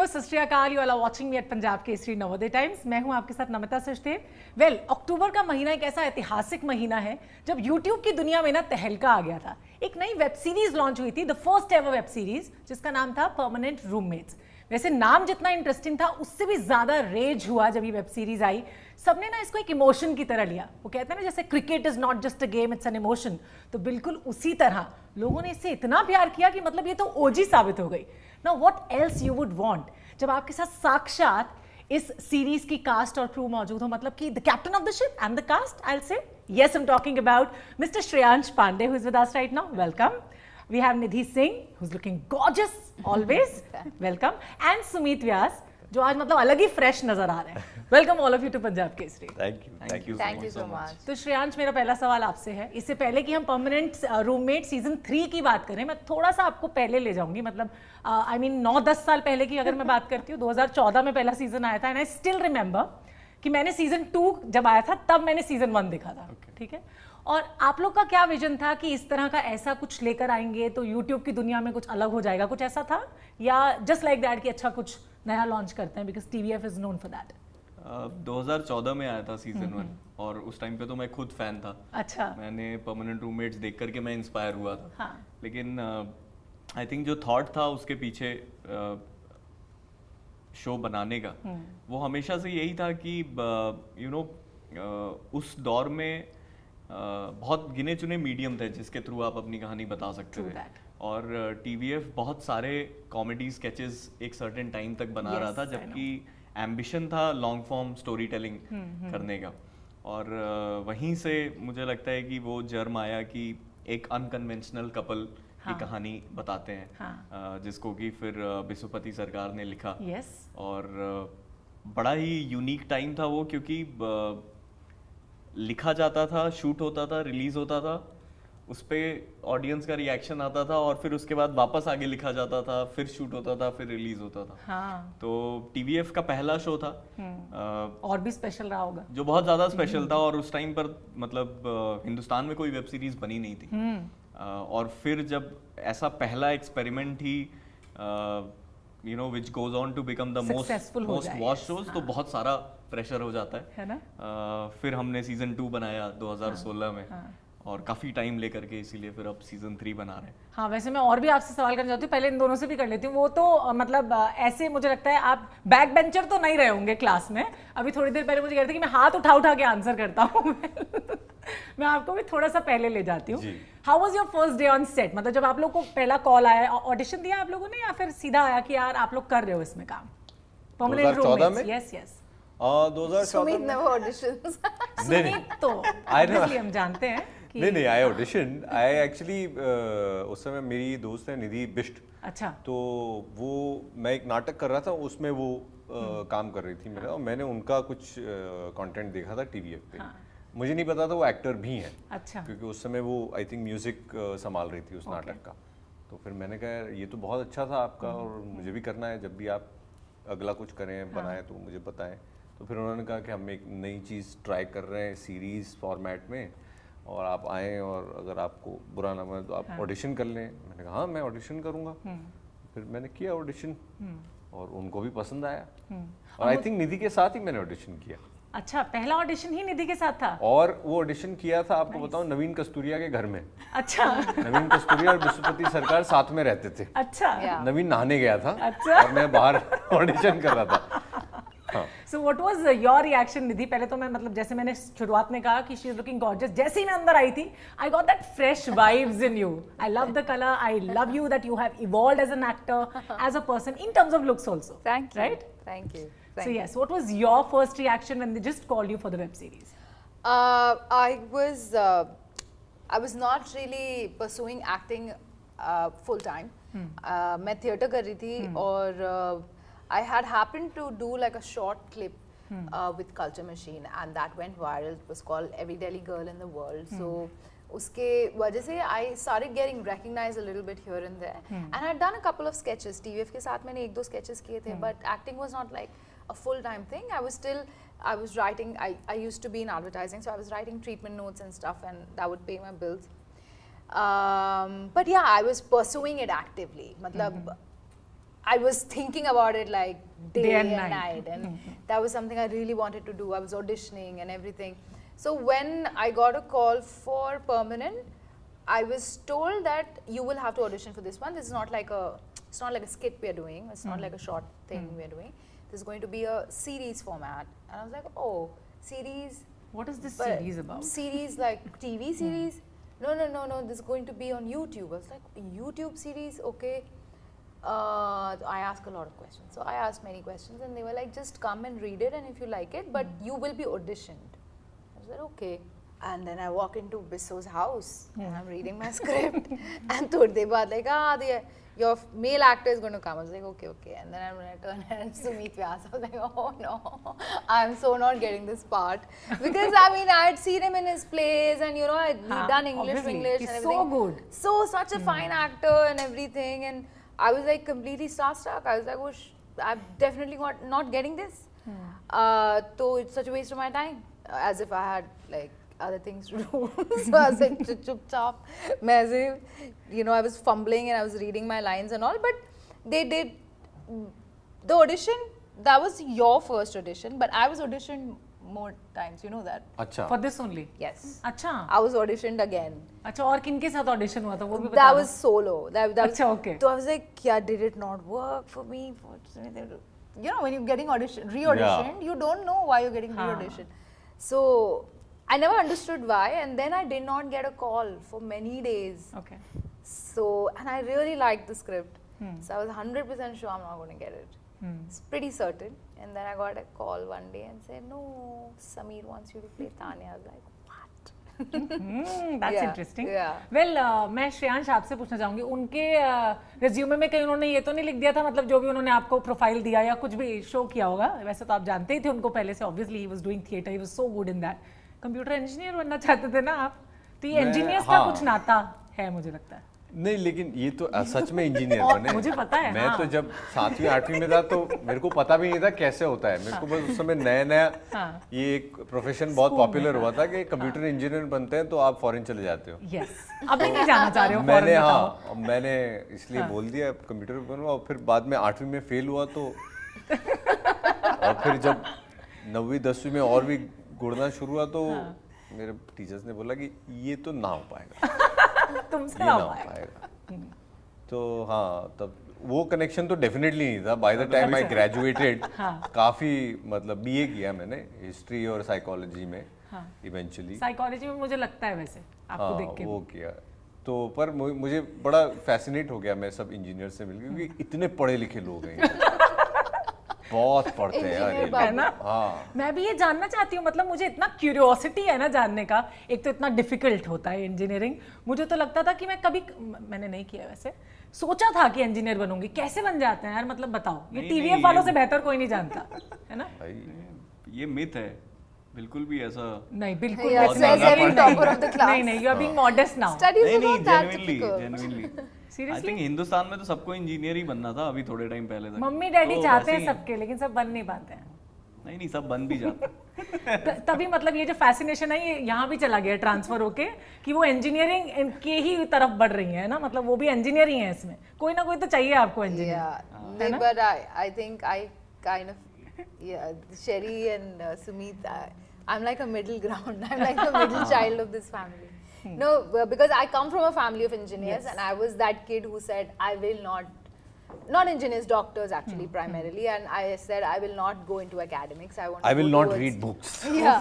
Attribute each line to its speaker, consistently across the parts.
Speaker 1: सत Sri Akal, you are watching me at Punjab Kesari Navodaya Times. मैं हूं आपके साथ नमिता सचदेव। वेल, अक्टूबर का महीना एक ऐसा ऐतिहासिक महीना है जब यूट्यूब की दुनिया में ना तहलका आ गया था। एक नई वेब सीरीज लॉन्च हुई थी, the first ever web series, जिसका नाम था परमानेंट रूममेट्स। वैसे नाम जितना इंटरेस्टिंग था, उससे भी ज्यादा रेज हुआ जब ये वेब सीरीज आई। सबने ना इसको एक इमोशन की तरह लिया। वो कहते हैं ना, जैसे cricket is not just a game, it's an emotion. तो बिल्कुल उसी तरह लोगों ने इससे इतना प्यार किया कि मतलब ये तो ओजी साबित हो गई। Now what else you would want जब आपके साथ साक्षात इस सीरीज की कास्ट और क्रू मौजूद हो, मतलब कि the captain of the ship and the cast. I will say yes, I'm talking about Mr. Shreyansh Pandey, who is with us right now. Welcome. We have Nidhi Singh, who's looking gorgeous always. Welcome. And Sumit Vyas, जो आज मतलब अलग ही fresh नजर आ रहे हैं। Welcome all of you to Punjab Kesari.
Speaker 2: Thank you so much.
Speaker 1: तो श्रेयांश, मेरा पहला सवाल आपसे है। इससे पहले कि हम परमानेंट रूममेट सीजन 3 की बात करें, मैं थोड़ा सा आपको पहले ले जाऊंगी। मतलब आई मीन 9-10 साल पहले की अगर मैं बात करती हूँ, 2014 में पहला सीजन आया था। एंड आई स्टिल रिमेंबर कि मैंने सीजन 2 जब आया था तब मैंने सीजन 1 देखा था। ठीक है। और आप लोग का क्या विजन था कि इस तरह का ऐसा कुछ लेकर आएंगे तो यूट्यूब की दुनिया में कुछ अलग हो जाएगा, कुछ ऐसा था, या जस्ट लाइक दैट कि अच्छा कुछ नया लॉन्च करते हैं, because TVF is known for that?
Speaker 3: 2014 में आया था सीजन 1 और उस टाइम पे तो मैं खुद फैन था।
Speaker 1: अच्छा।
Speaker 3: मैंने परमानेंट रूममेट्स देख करके मैं इंस्पायर हुआ था।
Speaker 1: हाँ।
Speaker 3: लेकिन आई थिंक जो थॉट था उसके पीछे शो बनाने का, वो हमेशा से यही था कि उस दौर में बहुत गिने चुने मीडियम थे जिसके थ्रू आप अपनी कहानी बता सकते थे। और टीवीएफ बहुत सारे कॉमेडी स्केचेस एक सर्टेन टाइम तक बना रहा था, जबकि एम्बिशन था लॉन्ग फॉर्म स्टोरी टेलिंग करने का। और वहीं से मुझे लगता है कि वो जर्म आया कि एक अनकन्वेंशनल कपल की कहानी बताते हैं, जिसको कि फिर बिसुपति सरकार ने लिखा। और बड़ा ही यूनिक टाइम था वो, क्योंकि लिखा जाता था, शूट होता था, रिलीज होता था, उस पे ऑडियंस का रिएक्शन आता था, और फिर उसके बाद वापस आगे लिखा जाता था, फिर शूट होता था, फिर रिलीज होता था।
Speaker 1: हाँ।
Speaker 3: तो टीवीएफ का पहला शो था।
Speaker 1: और भी स्पेशल रहा होगा।
Speaker 3: जो बहुत ज्यादा स्पेशल था, और उस टाइम पर मतलब हिंदुस्तान में कोई वेब सीरीज बनी नहीं थी। और फिर जब ऐसा पहला experiment he which goes on to become the most watched shows, तो बहुत सारा प्रेशर हो जाता है
Speaker 1: ना?
Speaker 3: फिर हमने सीजन 2 बनाया 2016 में। और काफी टाइम लेकर के, इसीलिए फिर अब सीजन 3 बना रहे हैं।
Speaker 1: हाँ, वैसे मैं और भी आपसे सवाल करना चाहती हूँ, पहले इन दोनों से भी कर लेती हूँ। वो तो मतलब ऐसे मुझे लगता है आप बैक बेंचर तो नहीं रहे होंगे क्लास में। अभी थोड़ी देर पहले मुझे कह रहे थे कि मैं हाथ उठा उठा के आंसर करता हूँ। मैं आपको भी थोड़ा सा पहले ले जाती हूँ। How was your first day on set? मतलब जब आप लोग को पहला कॉल आया, ऑडिशन दिया आप लोगों ने, या फिर सीधा आया कि यार आप लोग कर रहे हो इसमें काम? Permanent roommates. Yes yes.
Speaker 2: 2014 में ऑडिशंस।
Speaker 1: सुमित तो ऑब्वियसली हम जानते हैं।
Speaker 4: नहीं, आई ऑडिशन। आई एक्चुअली उस समय मेरी दोस्त है निधि बिष्ट।
Speaker 1: अच्छा।
Speaker 4: तो वो, मैं एक नाटक कर रहा था, उसमें वो काम कर रही थी मेरा, और मैंने उनका कुछ कंटेंट देखा था टीवीएफ पे। मुझे नहीं पता था वो एक्टर भी हैं।
Speaker 1: अच्छा।
Speaker 4: क्योंकि उस समय वो आई थिंक म्यूजिक संभाल रही थी उस नाटक का। तो फिर मैंने कहा ये तो बहुत अच्छा था आपका, और मुझे भी करना है। जब भी आप अगला कुछ करें, बनाएं, तो मुझे बताएं। तो फिर उन्होंने कहा कि हम एक नई चीज़ ट्राई कर रहे हैं सीरीज फॉर्मेट में, और आप आएँ, और अगर आपको बुरा ना माने तो आप ऑडिशन कर लें। मैंने कहा हाँ, मैं ऑडिशन करूँगा। फिर मैंने किया ऑडिशन, और उनको भी पसंद आया। और आई थिंक निधि के साथ ही मैंने ऑडिशन किया।
Speaker 1: अच्छा, पहला ऑडिशन ही निधि के साथ था?
Speaker 4: और वो ऑडिशन किया था, आपको बताऊं, नवीन कस्तूरिया के घर में।
Speaker 1: अच्छा।
Speaker 4: नवीन कस्तूरिया और बिसुपति सरकार साथ में रहते थे।
Speaker 1: अच्छा।
Speaker 4: नवीन नहाने गया था।
Speaker 1: अच्छा।
Speaker 4: और मैं बाहर ऑडिशन कर रहा था।
Speaker 1: So what was your reaction, निधि? पहले तो मैं, मतलब जैसे मैंने शुरुआत में कहा कि she is looking gorgeous, जैसे ही मैं अंदर आई थी, I got that fresh vibes in you. I love the color. I love you that you have evolved as an actor, as a person, in terms of looks also.
Speaker 2: Thank you.
Speaker 1: Right?
Speaker 2: Thank you.
Speaker 1: So yes, what was your first reaction when they just called you for the web series?
Speaker 2: I was not really pursuing acting full time. मैं theatre कर रही थी, और I had happened to do like a short clip with Culture Machine, and that went viral. It was called Every Delhi Girl in the World. So उसके वजह से I started getting recognized a little bit here and there. And I had done a couple of sketches. TVF के साथ मैंने 1-2 sketches किए थे, but acting was not like a full-time thing. I was writing. I used to be in advertising, so I was writing treatment notes and stuff, and that would pay my bills. But yeah, I was pursuing it actively. मतलब I was thinking about it like day
Speaker 1: and
Speaker 2: and
Speaker 1: night.
Speaker 2: night, and that was something I really wanted to do. I was auditioning and everything. So when I got a call for permanent, I was told that you will have to audition for this one. This is not like it's not like a skit we are doing. It's not like a short thing we are doing. This is going to be a series format. And I was like, oh, series.
Speaker 1: What is this
Speaker 2: But
Speaker 1: series about?
Speaker 2: Series like TV series? No. This is going to be on YouTube. I was like, YouTube series? Okay. I ask a lot of questions. So I asked many questions, and they were like, just come and read it, and if you like it, but you will be auditioned. I said, okay. And then I walk into Bisso's house, and I'm reading my script, and thode baad like, your male actor is going to come. I was like, okay. And then when I turned and Sumit Vyas, I was like, oh no, I'm so not getting this part. Because I mean, I had seen him in his plays, and you know, he'd done English
Speaker 1: obviously.
Speaker 2: and
Speaker 1: He's
Speaker 2: everything.
Speaker 1: so good.
Speaker 2: So, such a fine actor and everything. And I was like completely starstruck. I was like, oh, I'm definitely not getting this. So it's such a waste of my time. As if I had like other things to do. So I was like, chup chop. You know, I was fumbling and I was reading my lines and all. But they did the audition. That was your first audition, but I was auditioned more times. You know that?
Speaker 4: अच्छा.
Speaker 1: For this only?
Speaker 2: Yes.
Speaker 1: अच्छा.
Speaker 2: I was auditioned again.
Speaker 1: अच्छा और किनके साथ audition हुआ था वो भी बता
Speaker 2: That
Speaker 1: दो.
Speaker 2: was solo. That was,
Speaker 1: अच्छा, okay.
Speaker 2: So I was like, yeah, did it not work for me? You know, when you're getting re-auditioned, you don't know why you're getting re-auditioned. So I never understood why, and then I did not get a call for many days.
Speaker 1: Okay.
Speaker 2: So, and I really liked the script. So I was 100% sure I'm not going to get it. It's pretty certain. And then I got a call one day and said, no, Sameer wants you to play Tanya. I was like, what?
Speaker 1: That's
Speaker 2: Yeah,
Speaker 1: interesting.
Speaker 2: yeah.
Speaker 1: Well, मैं श्रेयांश आपसे पूछना चाहूंगी उनके resume में कहीं उन्होंने ये तो नहीं लिख दिया था मतलब जो भी उन्होंने आपको प्रोफाइल दिया या कुछ भी शो किया होगा वैसे तो आप जानते ही थे उनको पहले से obviously he was doing theatre he was so good in that computer engineer बनना चाहते थे ना आप तो ये इंजीनियर्स का कुछ नाता है मुझे लगता है
Speaker 4: नहीं लेकिन ये तो सच में इंजीनियर बने
Speaker 1: मुझे पता है
Speaker 4: मैं तो जब 7वीं 8वीं में था तो मेरे को पता भी नहीं था कैसे होता है मेरे को बस उस समय नया ये एक प्रोफेशन बहुत पॉपुलर हुआ था कि कंप्यूटर इंजीनियर बनते हैं तो आप फॉरेन चले जाते हो
Speaker 1: यस अभी नहीं जाना चाह रहे हो
Speaker 4: मैंने इसलिए बोल दिया कंप्यूटर बनूंगा और फिर बाद में 8वीं में फेल हुआ तो और फिर जब 9वीं 10वीं में और भी गुड़ना शुरू हुआ तो मेरे टीचर्स ने बोला कि ये तो ना हो पाएगा
Speaker 1: तुमसे
Speaker 4: ये ना हो पाएगा तो हाँ तब वो कनेक्शन तो डेफिनेटली नहीं था by the time I graduated काफी मतलब बीए किया मैंने हिस्ट्री और साइकोलॉजी में इवेंचुअली
Speaker 1: साइकोलॉजी में मुझे लगता है वैसे आपको देख के
Speaker 4: वो किया तो पर मुझे बड़ा फैसिनेट हो गया मैं सब इंजीनियर से मिलकर क्योंकि इतने पढ़े लिखे लोग हैं बहुत पढ़ते हैं यार
Speaker 1: है ना मैं भी ये जानना चाहती हूँ मतलब मुझे इतना क्यूरियोसिटी है ना जानने का एक तो इतना डिफिकल्ट होता है इंजीनियरिंग मुझे तो लगता था कि मैं कभी मैंने नहीं किया वैसे सोचा था कि इंजीनियर बनूंगी कैसे बन जाते हैं यार मतलब बताओ ये टीवीएफ वालों से बेहतर कोई नहीं जानता है ना
Speaker 3: ये मिथ है बिल्कुल भी ऐसा
Speaker 1: नहीं बिल्कुल नहीं you are being modest now
Speaker 3: नहीं जेन्युइनली आई थिंक हिंदुस्तान में तो सबको इंजीनियर ही बनना था अभी थोड़े टाइम पहले तक
Speaker 1: मम्मी डैडी चाहते हैं सबके लेकिन सब बन नहीं पाते हैं
Speaker 3: नहीं सब बन भी जाते
Speaker 1: तभी मतलब ये जो फैसिनेशन है ये यहाँ भी चला गया ट्रांसफर होके कि वो इंजीनियरिंग के ही तरफ बढ़ रही है ना मतलब वो भी इंजीनियर ही है इसमें कोई ना कोई तो चाहिए आपको engineer
Speaker 2: but I think I kind of Sherry and Sumit I'm like a middle ground I'm like the middle child of this family no because I come from a family of engineers and I was that kid who said I will not engineers doctors actually primarily and I said I will not go into academics I
Speaker 4: will not read books
Speaker 2: no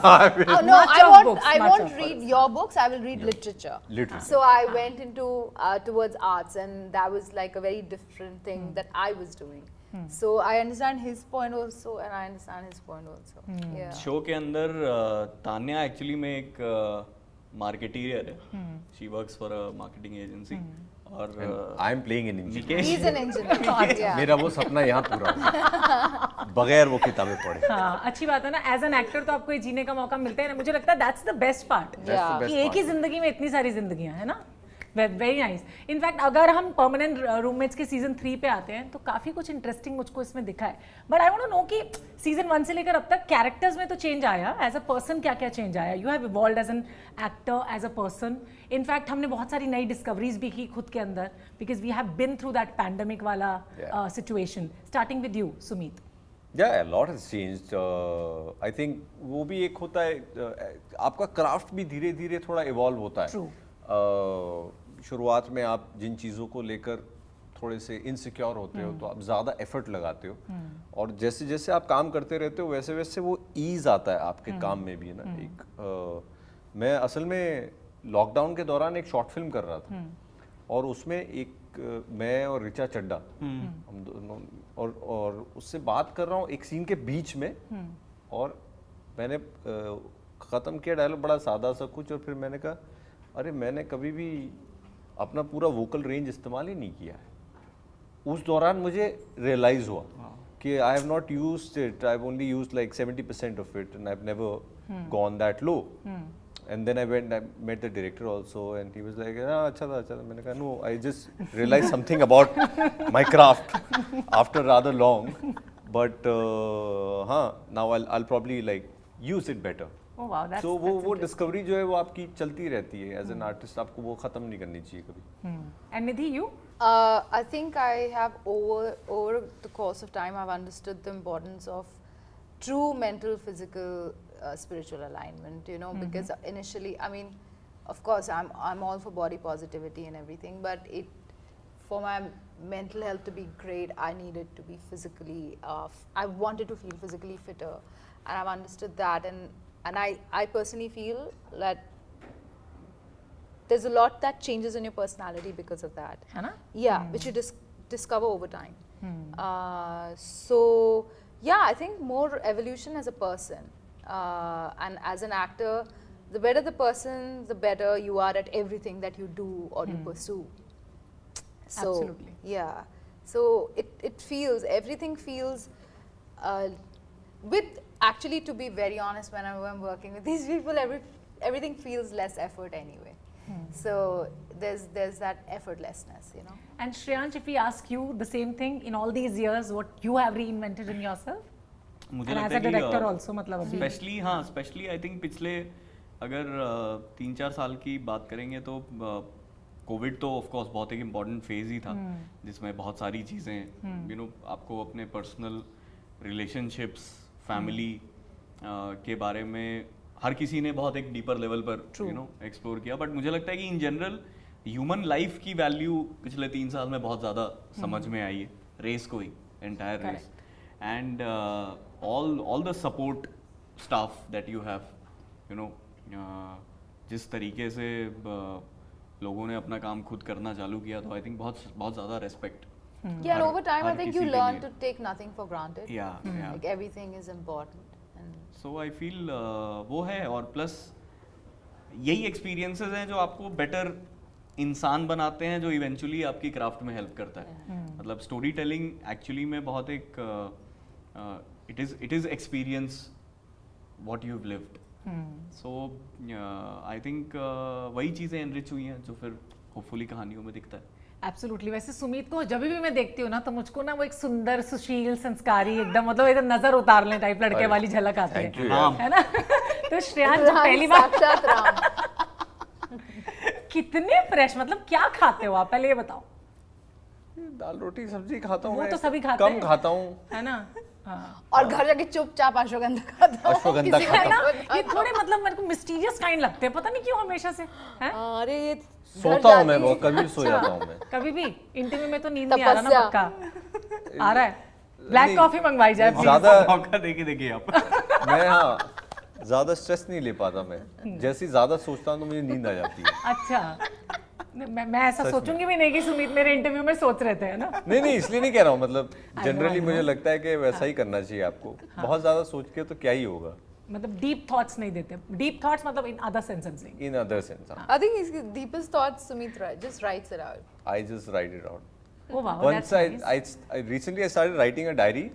Speaker 2: I won't read your books I will read literature so I went into towards arts and that was like a very different thing that I was doing so I understand his point also and I understand his point also
Speaker 3: show के अंदर Tanya actually में एक marketeer है she works for a marketing agency और
Speaker 4: I am playing an engineer
Speaker 2: he is an engineer
Speaker 4: मेरा वो सपना यहाँ पूरा हुआ बगैर वो किताबें पढ़े
Speaker 1: हाँ अच्छी बात है ना एज एन एक्टर तो आपको ये जीने का मौका मिलता है ना मुझे लगता है दैट्स द बेस्ट पार्ट कि एक ही जिंदगी में इतनी सारी जिंदगियां है ना वेरी नाइस. इनफैक्ट अगर हम परमानेंट रूममेट्स के सीजन 3 पे आते हैं तो काफी कुछ इंटरेस्टिंग मुझको इसमें दिखा है. But I want to know कि सीजन 1 से लेकर अब तक कैरेक्टर्स में तो चेंज आया, एज अ पर्सन क्या क्या चेंज आया? You have evolved as an actor, as a person. In fact हमने बहुत सारी नई डिस्कवरीज भी की खुद के अंदर, because we have been through that pandemic वाला situation. Starting with you Sumeet.
Speaker 4: Yeah, a lot has changed. I think वो भी एक होता है, आपका क्राफ्ट भी धीरे धीरे थोड़ा इवॉल्व होता है. शुरुआत में आप जिन चीज़ों को लेकर थोड़े से इनसिक्योर होते हो तो आप ज़्यादा एफर्ट लगाते हो, और जैसे जैसे आप काम करते रहते हो वैसे वैसे वो ईज आता है आपके काम में भी, है ना. मैं असल में लॉकडाउन के दौरान एक शॉर्ट फिल्म कर रहा था, और उसमें एक मैं और ऋचा चड्डा हम दोनों, और उससे बात कर रहा हूँ एक सीन के बीच में, और मैंने ख़त्म किया डायलॉग बड़ा सादा सा कुछ, और फिर मैंने कहा अरे मैंने कभी भी अपना पूरा वोकल रेंज इस्तेमाल ही नहीं किया है. उस दौरान मुझे रियलाइज़ हुआ कि I have not used it, I have only used like 70% of it, and I have never gone that low. And then I met the director also, and he was like, अच्छा था. मैंने कहा no, I just realized something about my craft after rather long, but हाँ, now I'll probably like use it better.
Speaker 1: Oh wow, that's
Speaker 4: so वो discovery जो है वो आपकी चलती रहती है as an artist, आपको वो खत्म नहीं करनी चाहिए कभी.
Speaker 1: And Nidhi, you?
Speaker 2: I think I have over the course of time I've understood the importance of true mental, physical, spiritual alignment, you know, because initially, I mean, of course I'm all for body positivity and everything, but for my mental health to be great, I needed to be physically I wanted to feel physically fitter, and I've understood that, and I personally feel that there's a lot that changes in your personality because of that.
Speaker 1: Hana?
Speaker 2: Yeah, which you discover over time. So yeah, I think more evolution as a person, and as an actor, the better the person, the better you are at everything that you do or you pursue. So,
Speaker 1: absolutely.
Speaker 2: Yeah. So it feels, everything feels, with actually, to be very honest, when I'm working with these people, everything feels less effort anyway. So there's that effortlessness, you know.
Speaker 1: And Shreyansh, if we ask you the same thing, in all these years, what you have reinvented in yourself?
Speaker 3: मुझे
Speaker 1: And
Speaker 3: लगता
Speaker 1: as
Speaker 3: है
Speaker 1: a
Speaker 3: कि
Speaker 1: director also, मतलब अभी.
Speaker 3: Specially I think पिछले अगर 3-4 साल की बात करेंगे तो कोविड तो ऑफ कोर्स बहुत एक इम्पॉर्टेंट फेज ही था, जिसमें बहुत सारी चीज़ें, यू नो, आपको अपने पर्सनल रिलेशनशिप्स, फैमिली के बारे में हर किसी ने बहुत एक डीपर लेवल पर यू नो एक्सप्लोर किया. बट मुझे लगता है कि इन जनरल ह्यूमन लाइफ की वैल्यू पिछले 3 साल में बहुत ज़्यादा समझ में आई है, रेस को ही, entire race, and all the support staff that you have, you know, जिस तरीके से लोगों ने अपना काम खुद करना चालू किया, तो आई थिंक बहुत ज़्यादा respect.
Speaker 2: Yeah, and over time, I think you learn to take nothing for granted.
Speaker 3: Yeah.
Speaker 2: Like everything is important.
Speaker 3: So I feel वो है, और प्लस यही एक्सपीरियंसेस हैं जो आपको बेटर इंसान बनाते हैं, जो इवेंचुअली आपकी क्राफ्ट में हेल्प करता है. मतलब स्टोरी टेलिंग एक्चुअली में बहुत एक it is experience what you've lived. So I think वही चीज़ें एनरिच हुई हैं जो फिर होपफुली कहानियों में दिखता है.
Speaker 1: एब्सोल्युटली. वैसे सुमीत को जब भी मैं देखती हूँ ना, तो मुझको ना वो एक सुंदर, सुशील, संस्कारी, एकदम मतलब इधर नजर उतारने टाइप लड़के वाली झलक आती है. है ना? तो श्रेयांश, जब पहली बार
Speaker 2: साक्षात राम.
Speaker 1: कितने फ्रेश, मतलब क्या खाते हो आप, पहले ये बताओ.
Speaker 4: दाल रोटी सब्जी खाता हूँ.
Speaker 1: वो तो सभी खाते हैं.
Speaker 4: कम खाता हूँ,
Speaker 1: है ना?
Speaker 2: और घर जाके चुपचाप अश्वगंधा खाता हूँ.
Speaker 4: अश्वगंधा
Speaker 1: है ना? ये थोड़े मतलब मेरे को मिस्टीरियस काइंड लगते हैं, पता नहीं क्यों हमेशा से. हैं?
Speaker 2: अरे ये
Speaker 4: सोता हूँ मैं, बहुत कभी सो जाता हूँ मैं.
Speaker 1: कभी भी इंटरव्यू में तो नींद नहीं आ रहा ना, पक्का आ रहा है. ब्लैक
Speaker 4: नहीं,
Speaker 1: कॉफी मंगवाई जाए
Speaker 4: ज्यादा
Speaker 3: मौका देखिए आप.
Speaker 4: मैं हाँ ज्यादा स्ट्रेस नहीं ले पाता मैं. जैसे ज्यादा सोचता हूँ तो मुझे नींद आ जाती है.
Speaker 1: अच्छा. मैं ऐसा सोचूंगी भी नहीं कि सुमीत मेरे इंटरव्यू में सोच रहे थे, है ना?
Speaker 4: नहीं इसलिए नहीं कह रहा हूँ, मतलब जनरली मुझे लगता है कि वैसा ही करना चाहिए आपको. बहुत ज्यादा सोच के तो क्या ही होगा.
Speaker 1: मतलब डीप थॉट्स नहीं देते. डीप थॉट्स मतलब in other sense I am saying.
Speaker 4: In other sense,
Speaker 2: I think his deepest thoughts, Sumit just writes it out.
Speaker 4: I just write it out.
Speaker 1: Oh wow,
Speaker 4: Once
Speaker 1: that's nice.
Speaker 4: I recently I started writing a diary,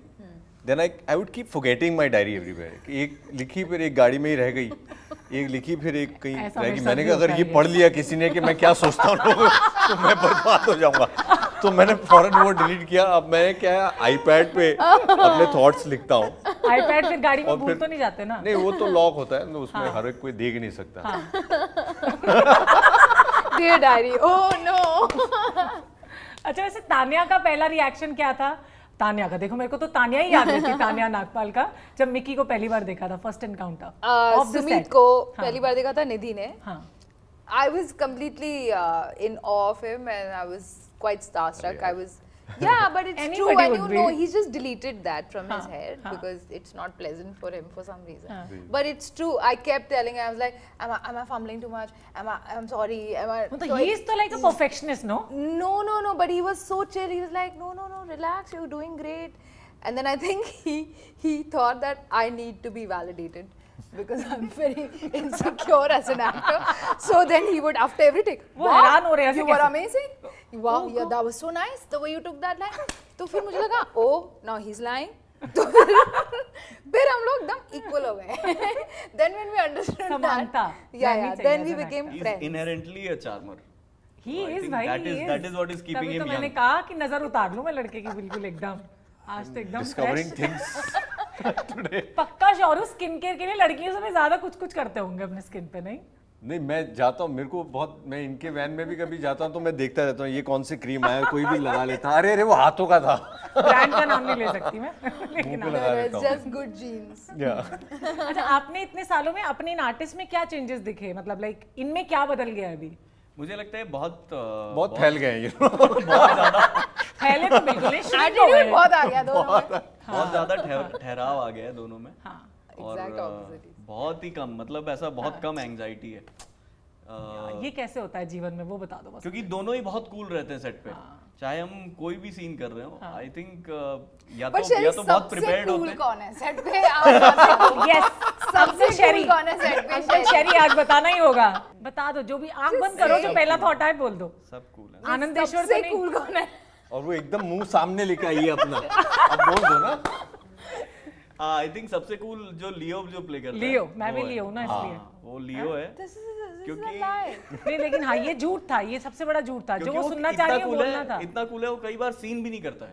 Speaker 4: then I would keep forgetting my diary everywhere कि एक लिखी फिर एक गाड़ी में ही रह गई, एक लिखी फिर एक कहीं
Speaker 1: ऐसा
Speaker 4: रह
Speaker 1: मेरे
Speaker 4: गई।
Speaker 1: साथ
Speaker 4: मैंने
Speaker 1: भी
Speaker 4: कहा अगर
Speaker 1: होता
Speaker 4: ये
Speaker 1: है
Speaker 4: पढ़ लिया किसी ने कि मैं क्या सोचता हूँ तो मैं बर्बाद हो जाऊंगा। तो मैंने फौरन वो डिलीट किया। अब मैं क्या आईपैड पे अपने थॉट्स लिखता हूँ।
Speaker 1: आईपैड फिर गाड़ी में
Speaker 4: और
Speaker 1: भूल
Speaker 4: फिर-
Speaker 1: तो नहीं जाते ना?
Speaker 4: नहीं, वो तो लॉक होता है, तो उसमें हर एक कोई देख नहीं सकता।
Speaker 2: Dear diary. Oh no.
Speaker 1: अच्छा, वैसे तान्या का पहला रिएक्शन क्या था? तान्या का, देखो मेरे को तो तान्या ही याद रहती, तान्या नागपाल का, जब मिक्की को पहली बार देखा था, फर्स्ट एनकाउंटर
Speaker 2: सुमित को पहली बार देखा था निधि ने.
Speaker 1: हाँ
Speaker 2: I was completely in awe of him and I was quite starstruck.
Speaker 4: Yeah.
Speaker 2: I was, yeah, but it's true.
Speaker 1: Anybody
Speaker 2: And
Speaker 1: would
Speaker 2: you
Speaker 1: be.
Speaker 2: know, he's just deleted that from his
Speaker 1: Huh,
Speaker 2: head
Speaker 1: huh.
Speaker 2: because it's not pleasant for him for some reason.
Speaker 1: Huh.
Speaker 2: But it's true. I kept telling him, I was like, am I fumbling too much? I'm sorry. Am I?
Speaker 1: मतलब he is तो like a perfectionist, no?
Speaker 2: No. But he was so chill. He was like, no, relax. You're doing great. And then I think he thought that I need to be validated because I'm very insecure as an actor. So then he would, after every take,
Speaker 1: वो हैरान हो रहे हैं, ऐसे
Speaker 2: you were
Speaker 1: कैसे?
Speaker 2: amazing. Wow, yeah, that was so nice. The way you took that line. तो फिर मुझे लगा, oh, now he's lying. तो फिर हम लोग एकदम equal हो गए. Then when we understood
Speaker 1: समानता,
Speaker 2: that, yeah,
Speaker 1: रहनी चाहिए
Speaker 2: then we
Speaker 1: as an
Speaker 2: became
Speaker 3: He's
Speaker 2: friends.
Speaker 3: inherently a charmer.
Speaker 1: He
Speaker 3: So I
Speaker 1: is
Speaker 3: think
Speaker 1: भाई,
Speaker 3: that
Speaker 1: he
Speaker 3: is-
Speaker 1: is.
Speaker 3: that is what is keeping
Speaker 1: तभी तो
Speaker 3: him
Speaker 1: मैंने
Speaker 3: young.
Speaker 1: कहा कि नजर उतार लूं मैं लड़के की बिल्कुल एकदम, आज तो एकदम
Speaker 4: डिस्कवरिंग
Speaker 1: fresh.
Speaker 4: थिंग्स।
Speaker 1: पक्का श्योर स्किन केयर के लिए लड़कियों से भी ज्यादा कुछ करते होंगे अपने स्किन पे, नहीं?
Speaker 4: नहीं, मैं जाता हूँ, मेरे को बहुत, मैं इनके वैन में भी कभी जाता हूँ तो मैं देखता रहता हूँ ये कौन सी क्रीम आया, कोई भी लगा लेता, अरे वो हाथों का था।
Speaker 1: ब्रांड का नाम नहीं ले सकती मैं लेकिन
Speaker 4: मुंह पे
Speaker 1: हाँ।
Speaker 4: लगा
Speaker 2: No,
Speaker 4: लेता
Speaker 2: it's
Speaker 4: हूँ।
Speaker 2: just good genes.
Speaker 1: अच्छा, आपने इतने सालों में अपने इन आर्टिस्ट में क्या चेंजेस दिखे, मतलब लाइक इनमें क्या बदल गया अभी?
Speaker 3: मुझे लगता है बहुत
Speaker 4: बहुत फैल गए हैं ये।
Speaker 3: बहुत ज्यादा
Speaker 1: पहले तो बिल्कुल नहीं, shrink हो
Speaker 2: Attitude
Speaker 1: गए।
Speaker 2: बहुत आ गया दोनों में.
Speaker 3: बहुत ज्यादा ठहराव आ गया है दोनों में।
Speaker 1: हाँ,
Speaker 3: और
Speaker 2: Exact opposite.
Speaker 3: बहुत ही कम, मतलब ऐसा बहुत कम एंजाइटी है।
Speaker 1: ये कैसे होता है जीवन में, वो बता दो बस।
Speaker 3: क्योंकि दोनों ही बहुत कूल रहते हैं सेट पे, चाहे हम कोई भी सीन कर रहे हो। आई थिंक या
Speaker 2: But
Speaker 3: तो
Speaker 2: शरी
Speaker 3: बहुत
Speaker 2: सबसे
Speaker 3: प्रिपेयर्ड
Speaker 2: cool
Speaker 3: होते हैं।
Speaker 2: कौन है सेट पे? आप
Speaker 1: यस,
Speaker 2: सबसे
Speaker 1: शेरी
Speaker 2: cool कौन है सेट पे?
Speaker 1: अंकल शेरी आज बताना ही होगा, बता दो, जो भी आंख बंद करो, जो पहला थॉट है बोल दो।
Speaker 3: सब कूल है।
Speaker 1: आनंदेश्वर तो
Speaker 2: सबसे
Speaker 1: नहीं,
Speaker 2: cool कौन है?
Speaker 4: और वो एकदम मुंह सामने लेके आई है अपना, अब बोल दो ना।
Speaker 3: आई थिंक सबसे कूल जो लियो जो प्ले करता है,
Speaker 1: लियो, मैं
Speaker 3: वो
Speaker 1: भी
Speaker 3: है।
Speaker 1: लियो हूं ना इसलिए।
Speaker 3: हाँ, वो लियो है।
Speaker 2: This is a
Speaker 3: क्योंकि
Speaker 2: lie.
Speaker 1: नहीं लेकिन हाँ, ये झूठ था, ये सबसे बड़ा झूठ था, जो
Speaker 3: क्योंकि
Speaker 1: वो
Speaker 3: वो
Speaker 1: सुनना
Speaker 3: इतना
Speaker 1: चाह रही है
Speaker 3: cool
Speaker 1: बोलना था।
Speaker 3: इतना कूल है, वो कई बार सीन भी नहीं करता है।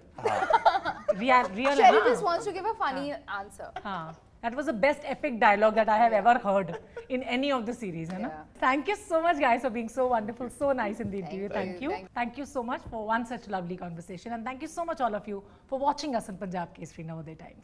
Speaker 1: रियल
Speaker 2: Sherry
Speaker 1: है
Speaker 2: just wants to give a funny answer.
Speaker 1: हाँ, that was the best epic dialogue that I have ever heard in any of the series, है ना?
Speaker 2: Yeah.
Speaker 1: Thank you so much guys for being so wonderful, so nice in the interview.
Speaker 2: Thank you.
Speaker 1: Thank you so much for one such lovely conversation, and thank you so much all of you for watching us on Punjab Kesari Navodaya Times.